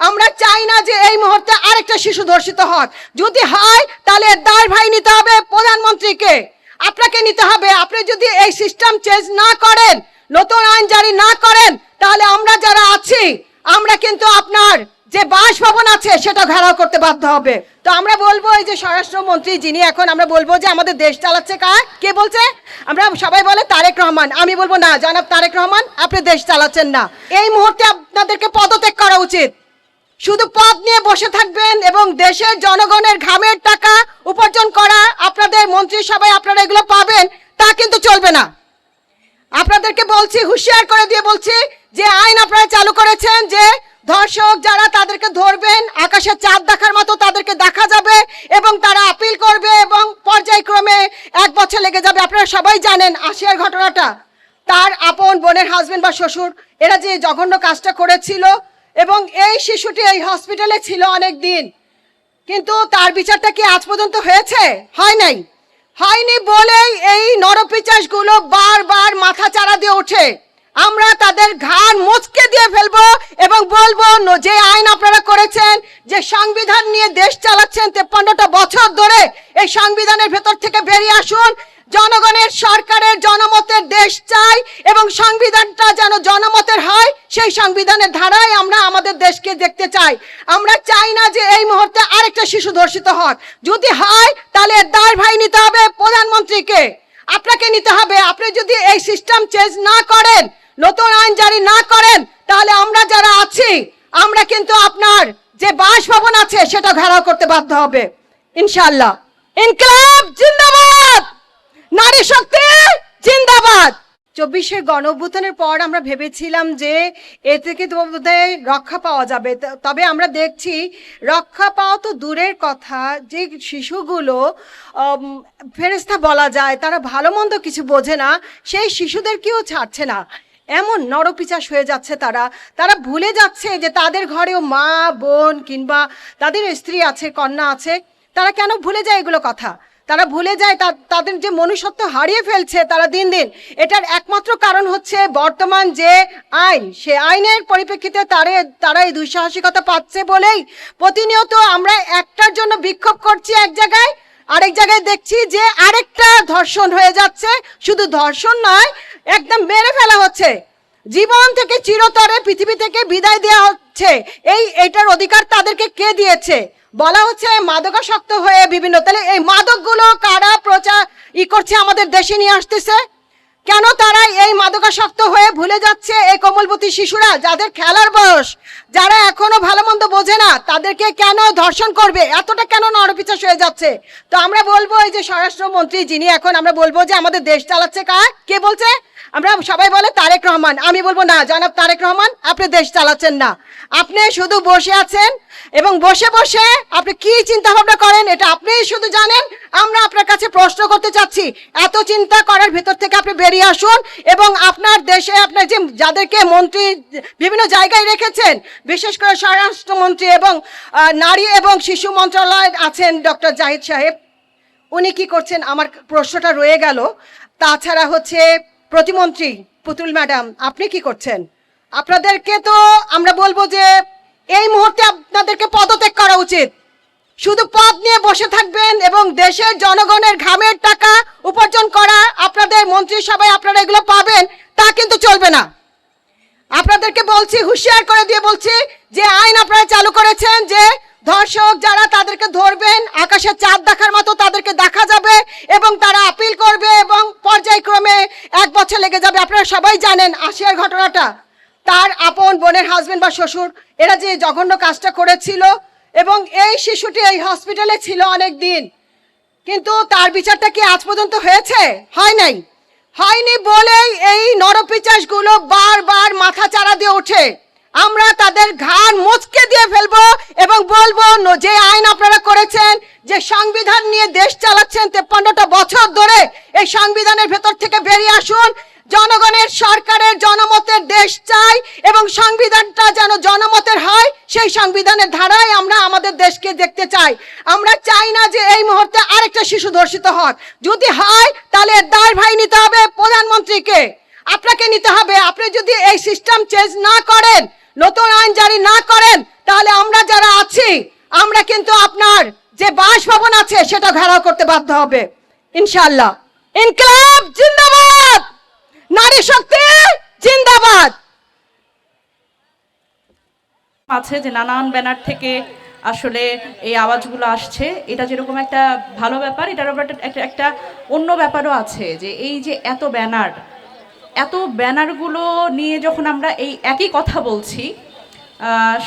আমরা চাই না যে এই মুহূর্তে আরেকটা শিশু ধর্ষিত হোক। যদি হয় তাহলে দায়ভার নিতে হবে প্রধানমন্ত্রীকে, আপনাকে নিতে হবে। আপনি যদি এই সিস্টেম চেঞ্জ না করেন, নতুন আইন জারি না করেন, তাহলে আমরা যারা আছি আমরা কিন্তু আপনার যে বাসভবন আছে সেটা ঘেরাও করতে বাধ্য হবে। তো আমরা বলবো এই যে স্বরাষ্ট্রমন্ত্রী যিনি এখন আমরা বলবো যে আমাদের দেশ চালাচ্ছে কে বলছে? আমরা সবাই বলে তারেক রহমান। আমি বলবো না জনাব তারেক রহমান, আপনি দেশ চালাচ্ছেন না। এই মুহূর্তে আপনাদেরকে পদত্যাগ করা উচিত। শুধু পদ নিয়ে বসে থাকবেন এবং দেশের জনগণের ঘামের টাকা উপার্জন করা আপনাদের মন্ত্রিসভায় আপনারা এগুলো পাবেন, তা কিন্তু চলবে না। আপনাদেরকে বলছি, হুঁশিয়ার করে দিয়ে বলছি যে আইন আপনারা চালু করেছেন যে ধর্ষক যারা তাদেরকে ধরবেন, আকাশে চাঁদ দেখার মতো তাদেরকে দেখা যাবে এবং তারা আপিল করবে এবং পর্যায়ক্রমে 1 বছর লেগে যাবে। আপনারা সবাই জানেন আসিয়ার ঘটনাটা, তার আপন বোনের হাজবেন্ড বা শ্বশুর এরা যে জঘন্য কাজটা করেছিল এবং এই শিশুটি এই হসপিটালে ছিল অনেক দিন, কিন্তু তার বিচারটা কি আজ পর্যন্ত হয়েছে? হয়নি বলেই এই নরপিচাসগুলো বারবার মাথা চাড়া দিয়ে ওঠে। আমরা তাদের ঘাড় মুচকে দিয়ে ফেলবো এবং বলবো যে আইন আপনারা করেছেন, যে সংবিধান নিয়ে দেশ চালাচ্ছেন 53টা বছর ধরে, এই সংবিধানের ভেতর থেকে বেরিয়ে আসুন। জনগণের সরকারের জনমতের দেশ চাই এবং সংবিধানটা যেন জনমতের হয়, সেই সংবিধানের ধারায় আমরা আমাদের দেশকে দেখতে চাই। আমরা চাই না যে এই মুহূর্তে আরেকটা শিশু ধর্ষিত হোক। যদি হয় তাহলে দায়ভার নিতে হবে প্রধানমন্ত্রীকে, আপনাকে নিতে হবে। আপনি যদি এই সিস্টেম চেঞ্জ না করেন, নতুন আইন জারি না করেন, তাহলে আমরা যারা আছি আমরা কিন্তু আপনার যে বাসভবন আছে সেটা ঘেরাও করতে বাধ্য হবে ইনশাআল্লাহ। ইনকিলাব জিন্দাবাদ, নারী শক্তি জিন্দাবাদ। 24-এর গণঅভ্যুত্থানের পর আমরা ভেবেছিলাম যে এ থেকে তো বোধহয় রক্ষা পাওয়া যাবে, তবে আমরা দেখছি রক্ষা পাওয়া তো দূরের কথা, যে শিশুগুলো ফেরেশতা বলা যায়, তারা ভালো মন্দ কিছু বোঝে না, সেই শিশুদেরকেও ছাড়ছে না। এমন নরপিচাস হয়ে যাচ্ছে তারা ভুলে যাচ্ছে যে তাদের ঘরেও মা বোন কিংবা তাদের স্ত্রী আছে, কন্যা আছে। তারা কেন ভুলে যায় এগুলো কথা? তারা ভুলে যায় তাদের যে মনুষ্যত্ব হারিয়ে ফেলছে তারা দিন দিন। এটার একমাত্র কারণ হচ্ছে বর্তমান যে আইন, সে আইনের পরিপ্রেক্ষিতে তারা এই দুঃসাহসিকতা পাচ্ছে বলেই প্রতিনিয়ত আমরা একটার জন্য বিক্ষোভ করছি এক জায়গায়, আরেক জায়গায় দেখছি যে আরেকটা ধর্ষণ হয়ে যাচ্ছে। শুধু ধর্ষণ নয়, একদম মেরে ফেলা হচ্ছে, জীবন থেকে চিরতরে পৃথিবী থেকে বিদায় দেওয়া হচ্ছে। এইটার অধিকার তাদেরকে কে দিয়েছে? বলা হচ্ছে মাদকাসক্ত হয়ে বিভিন্ন, তাহলে এই মাদকগুলো কারা করছে আমাদের দেশে নিয়ে আসতেছে? কেন তারা এই মাদকাসক্ত হয়ে ভুলে যাচ্ছে এই কোমলবতী শিশুরা, যাদের খেলার বয়স, যারা এখনো ভালো মন্দ বোঝে না, তাদেরকে কেন ধর্ষণ করবে? এতটা কেন নরপিচাস হয়ে যাচ্ছে? তো আমরা বলবো এই যে স্বরাষ্ট্রমন্ত্রী যিনি এখন আমরা বলবো যে আমাদের দেশ চালাচ্ছে কে বলছে? আমরা সবাই বলে তারেক রহমান। আমি বলবো না জনাব তারেক রহমান, আপনি দেশ চালাচ্ছেন না। আপনি শুধু বসে আছেন এবং বসে বসে আপনি কি চিন্তা ভাবনা করেন এটা আপনিই শুধু জানেন। আমরা আপনার কাছে প্রশ্ন করতে চাচ্ছি, এত চিন্তা করার ভেতর থেকে আপনি বেরিয়ে আসুন এবং আপনার দেশে আপনার যে যাদেরকে মন্ত্রী বিভিন্ন জায়গায় রেখেছেন, বিশেষ করে স্বরাষ্ট্রমন্ত্রী এবং নারী এবং শিশু মন্ত্রণালয় আছেন ডক্টর জাহিদ সাহেব, উনি কি করছেন? আমার প্রশ্নটা রয়ে গেল। তাছাড়া হচ্ছে প্রতিমন্ত্রী পুতুল ম্যাডাম, আপনি কি করছেন? আপনাদেরকে তো আমরা বলবো যে এই মুহূর্তে আপনাদেরকে পদত্যাগ করা উচিত। শুধু পদ নিয়ে বসে থাকবেন এবং দেশের জনগণের ঘামের টাকা উপার্জন করা আপনাদের মন্ত্রিসভায় আপনারা এগুলো পাবেন, তা কিন্তু চলবে না। আপনাদেরকে বলছি, হুঁশিয়ার করে দিয়ে বলছি যে আইন আপনারা চালু করেছেন যে ধর্ষক যারা তাদেরকে ধরবেন, আকাশে চাঁদ দেখার মতো তাদেরকে দেখা যাবে এবং তারা আপিল করবে এবং পর্যায়ক্রমে 1 বছর লেগে যাবে। আপনারা সবাই জানেন আসিয়ার ঘটনাটা, তার আপন বোনের হাজবেন্ড বা শ্বশুর এরা যে জঘন্য কাজটা করেছিল এবং এই শিশুটি এই হসপিটালে ছিল অনেক দিন, কিন্তু তার বিচারটা কি আজ পর্যন্ত হয়েছে? হয়নি বলেই এই নরপিচাসগুলো বারবার মাথা চাড়া দিয়ে ওঠে। আমরা তাদের ঘাড় মুচকে দিয়ে ফেলবো এবং বলবো যে আইন আপনারা করেছেন, যে সংবিধান নিয়ে দেশ চালাচ্ছেন 53টা বছর ধরে, এই সংবিধানের ভেতর থেকে বেরিয়ে আসুন। জনগণের সরকারের জনমতের দেশ চাই এবং সংবিধানটা যেন জনমতের হয়, সেই সংবিধানের ধারায় আমরা আমাদের দেশকে দেখতে চাই। আমরা চাই না যে এই মুহূর্তে আরেকটা শিশু ধর্ষিত হোক। যদি হয় তাহলে দায়ভার নিতে হবে প্রধানমন্ত্রীকে, আপনাকে নিতে হবে। আপনি যদি এই সিস্টেম চেঞ্জ না করেন, নতুন আইন জারি না করেন, তাহলে কিন্তু আপনার যে বাসভবন আছে সেটা ঘেরাও করতে বাধ্য হবে ইনশাআল্লাহ। ইনকিলাব জিন্দাবাদ, নারী শক্তি জিন্দাবাদ। আছে যে নানান ব্যানার থেকে আসলে এই আওয়াজগুলো আসছে, এটা যেরকম একটা ভালো ব্যাপার, এটার ব্যাপার একটা অন্য ব্যাপারও আছে যে এই যে এত ব্যানারগুলো নিয়ে যখন আমরা এই একই কথা বলছি,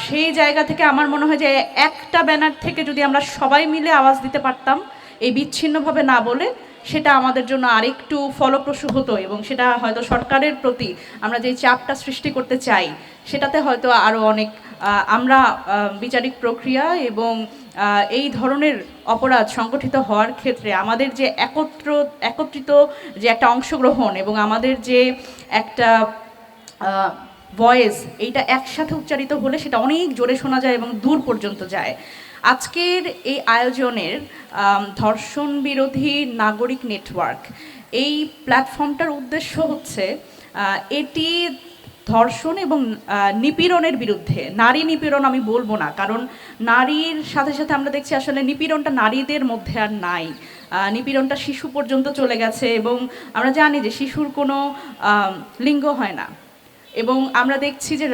সেই জায়গা থেকে আমার মনে হয় যে একটা ব্যানার থেকে যদি আমরা সবাই মিলে আওয়াজ দিতে পারতাম এই বিচ্ছিন্নভাবে না বলে, সেটা আমাদের জন্য আরেকটু ফলপ্রসূ হতো এবং সেটা হয়তো সরকারের প্রতি আমরা যে চাপটা সৃষ্টি করতে চাই সেটাতে হয়তো আরও অনেক আমরা বিচারিক প্রক্রিয়া এবং এই ধরনের অপরাধ সংগঠিত হওয়ার ক্ষেত্রে আমাদের যে একত্রিত যে একটা অংশগ্রহণ এবং আমাদের যে একটা ভয়েস, এইটা একসাথে উচ্চারিত হলে সেটা অনেক জোরে শোনা যায় এবং দূর পর্যন্ত যায়। আজকের এই আয়োজনের ধর্ষণ বিরোধী নাগরিক নেটওয়ার্ক, এই প্ল্যাটফর্মটার উদ্দেশ্য হচ্ছে এটি ধর্ষণ এবং নিপীড়নের বিরুদ্ধে, নারী নিপীড়ন আমি বলবো না, কারণ নারীর সাথে সাথে আমরা দেখছি আসলে নিপীড়নটা নারীদের মধ্যে আর নাই, নিপীড়নটা শিশু পর্যন্ত চলে গেছে এবং আমরা জানি যে শিশুর কোনো লিঙ্গ হয় না। এবং আমরা দেখছি যে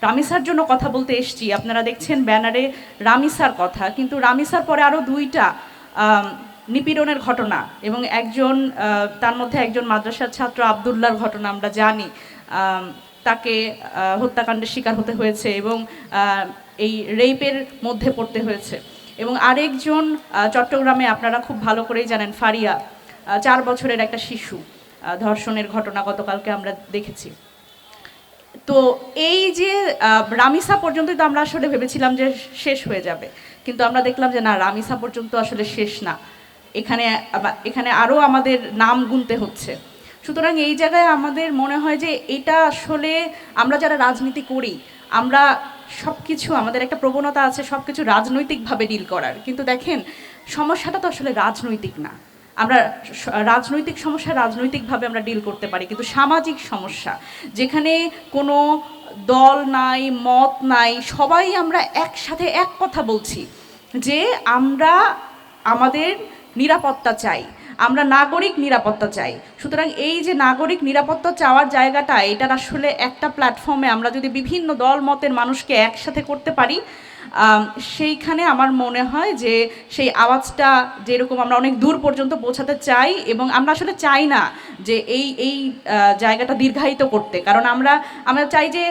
রামিসার জন্য কথা বলতে এসছি, আপনারা দেখছেন ব্যানারে রামিসার কথা, কিন্তু রামিসার পরে আরও 2টা নিপীড়নের ঘটনা এবং তার মধ্যে একজন মাদ্রাসার ছাত্র আবদুল্লাহর ঘটনা আমরা জানি, তাকে হত্যাকাণ্ডের শিকার হতে হয়েছে এবং এই রেপের মধ্যে পড়তে হয়েছে। এবং আরেকজন চট্টগ্রামে আপনারা খুব ভালো করেই জানেন, ফারিয়া, 4 বছরের একটা শিশু, ধর্ষণের ঘটনা গতকালকে আমরা দেখেছি। তো এই যে রামিসা পর্যন্ত তো আমরা আসলে ভেবেছিলাম যে শেষ হয়ে যাবে, কিন্তু আমরা দেখলাম যে না, রামিসা পর্যন্ত আসলে শেষ না, এখানে আরও আমাদের নাম গুনতে হচ্ছে। সুতরাং এই জায়গায় আমাদের মনে হয় যে এটা আসলে আমরা যারা রাজনীতি করি, আমরা সব কিছু, আমাদের একটা প্রবণতা আছে সব কিছু রাজনৈতিকভাবে ডিল করার, কিন্তু দেখেন সমস্যাটা তো আসলে রাজনৈতিক না। আমরা রাজনৈতিক সমস্যা রাজনৈতিকভাবে আমরা ডিল করতে পারি, কিন্তু সামাজিক সমস্যা যেখানে কোনো দল নাই, মত নাই, সবাই আমরা একসাথে এক কথা বলছি যে আমরা আমাদের নিরাপত্তা চাই, আমরা নাগরিক নিরাপত্তা চাই। সুতরাং এই যে নাগরিক নিরাপত্তা চাওয়ার জায়গাটা, এটার আসলে একটা প্ল্যাটফর্মে আমরা যদি বিভিন্ন দল মতের মানুষকে একসাথে করতে পারি, সেইখানে আমার মনে হয় যে সেই আওয়াজটা যেরকম আমরা অনেক দূর পর্যন্ত পৌঁছাতে চাই, এবং আমরা আসলে চাই না যে এই জায়গাটা দীর্ঘায়িত করতে, কারণ আমরা চাই যে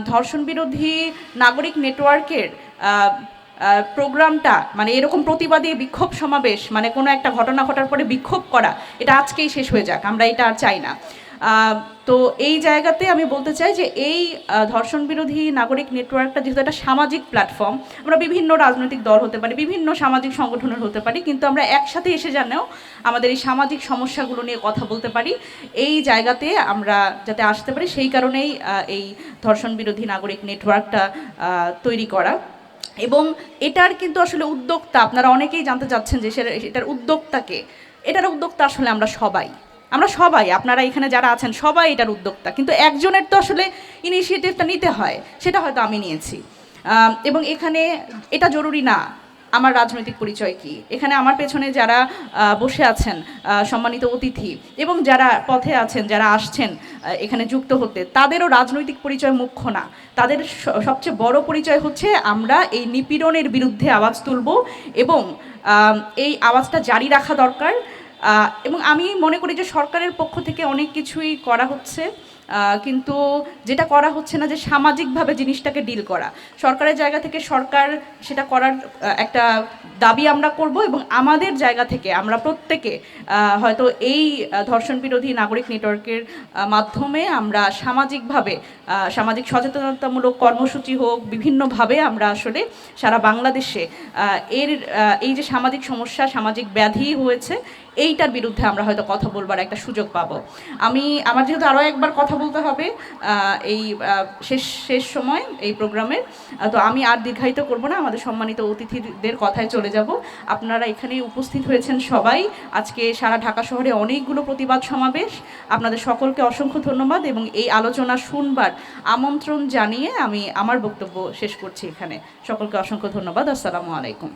ধর্ষণ বিরোধী নাগরিক নেটওয়ার্কের প্রোগ্রামটা, মানে এরকম প্রতিবাদী বিক্ষোভ সমাবেশ, মানে কোনো একটা ঘটনা ঘটার পরে বিক্ষোভ করা, এটা আজকেই শেষ হয়ে যাক, আমরা এটা আর চাই না। তো এই জায়গাতে আমি বলতে চাই যে এই ধর্ষণ বিরোধী নাগরিক নেটওয়ার্কটা যেহেতু একটা সামাজিক প্ল্যাটফর্ম, আমরা বিভিন্ন রাজনৈতিক দল হতে পারি, বিভিন্ন সামাজিক সংগঠনের হতে পারি, কিন্তু আমরা একসাথে এসে জানেও আমাদের এই সামাজিক সমস্যাগুলো নিয়ে কথা বলতে পারি, এই জায়গাতে আমরা যাতে আসতে পারি, সেই কারণেই এই ধর্ষণ বিরোধী নাগরিক নেটওয়ার্কটা তৈরি করা। এবং এটার কিন্তু আসলে উদ্যোক্তা আপনারা অনেকেই জানতে চাচ্ছেন যে এটার উদ্যোক্তাকে, এটার উদ্যোক্তা আসলে আমরা সবাই, আপনারা এখানে যারা আছেন সবাই এটার উদ্যোক্তা, কিন্তু একজনের তো আসলে ইনিশিয়েটিভটা নিতে হয়, সেটা হয়তো আমি নিয়েছি। এবং এখানে এটা জরুরি না আমার রাজনৈতিক পরিচয় কি, এখানে আমার পেছনে যারা বসে আছেন সম্মানিত অতিথি এবং যারা পথে আছেন, যারা আসছেন এখানে যুক্ত হতে, তাদেরও রাজনৈতিক পরিচয় মুখ্য না, তাদের সবচেয়ে বড় পরিচয় হচ্ছে আমরা এই নিপীড়নের বিরুদ্ধে আওয়াজ তুলব এবং এই আওয়াজটা জারি রাখা দরকার। এবং আমি মনে করি যে সরকারের পক্ষ থেকে অনেক কিছুই করা হচ্ছে, কিন্তু যেটা করা হচ্ছে না যে সামাজিকভাবে জিনিসটাকে ডিল করা। সরকারের জায়গা থেকে সরকার সেটা করার একটা দাবি আমরা করব, এবং আমাদের জায়গা থেকে আমরা প্রত্যেকে হয়তো এই ধর্ষণ বিরোধী নাগরিক নেটওয়ার্কের মাধ্যমে আমরা সামাজিকভাবে সামাজিক সচেতনতামূলক কর্মসূচি হোক, বিভিন্নভাবে আমরা আসলে সারা বাংলাদেশে এই যে সামাজিক সমস্যা, সামাজিক ব্যাধি হয়েছে, এইটার বিরুদ্ধে আমরা হয়তো কথা বলবার একটা সুযোগ পাবো। আমার যেহেতু আরও একবার কথা বলতে হবে এই শেষ সময় এই প্রোগ্রামের, তো আমি আর দীর্ঘায়িত করব না, আমাদের সম্মানিত অতিথিদের কথায় চলে যাব। আপনারা এখানে উপস্থিত হয়েছেন সবাই, আজকে সারা ঢাকা শহরে অনেকগুলো প্রতিবাদ সমাবেশ, আপনাদের সকলকে অসংখ্য ধন্যবাদ এবং এই আলোচনা শুনবার আমন্ত্রণ জানিয়ে আমি আমার বক্তব্য শেষ করছি এখানে। সকলকে অসংখ্য ধন্যবাদ। আসসালামু আলাইকুম।